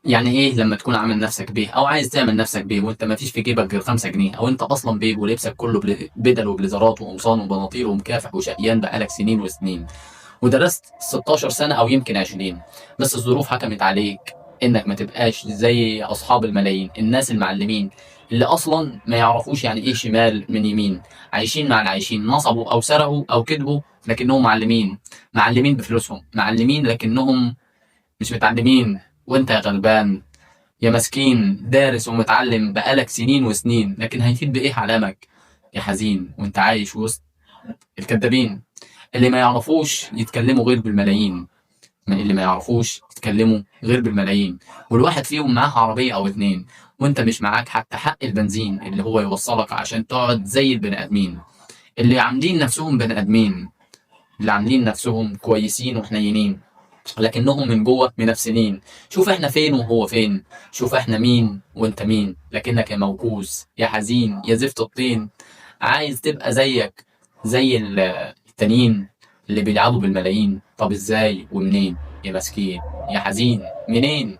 يعني ايه لما تكون عامل نفسك بيه او عايز تعمل نفسك بيه وانت ما فيش في جيبك غير 5 جنيه، او انت اصلا بيه ولبسك كله بدل وبليزرات وقمصان وبناطيل ومكافح وشقيان بقالك سنين وسنين، ودرست 16 سنة أو يمكن 20، بس الظروف حكمت عليك إنك ما تبقاش زي أصحاب الملايين، الناس المعلمين اللي أصلا ما يعرفوش يعني إيه شمال من يمين، عايشين مع العايشين، نصبوا أو سرقوا أو كذبوا لكنهم معلمين، معلمين بفلوسهم، معلمين لكنهم مش متعلمين. وأنت يا غلبان يا مسكين دارس ومتعلم بقالك سنين وسنين، لكن هيفيد بإيه علامك يا حزين وأنت عايش وسط الكذابين اللي ما يعرفوش يتكلموا غير بالملايين، اللي ما يعرفوش يتكلموا غير بالملايين، والواحد فيهم معاه عربية أو اتنين وانت مش معاك حتى حق البنزين اللي هو يوصلك عشان تقعد زي البني آدمين اللي عاملين نفسهم بني آدمين، اللي عاملين نفسهم كويسين وحنينين لكنهم من جوه منافسين. شوف احنا فين وهو فين، شوف احنا مين وانت مين، لكنك يا موكوس يا حزين يا زفت الطين عايز تبقى زيك زي التانيين اللي بيلعبوا بالملايين. طب ازاي ومنين يا مسكين يا حزين منين؟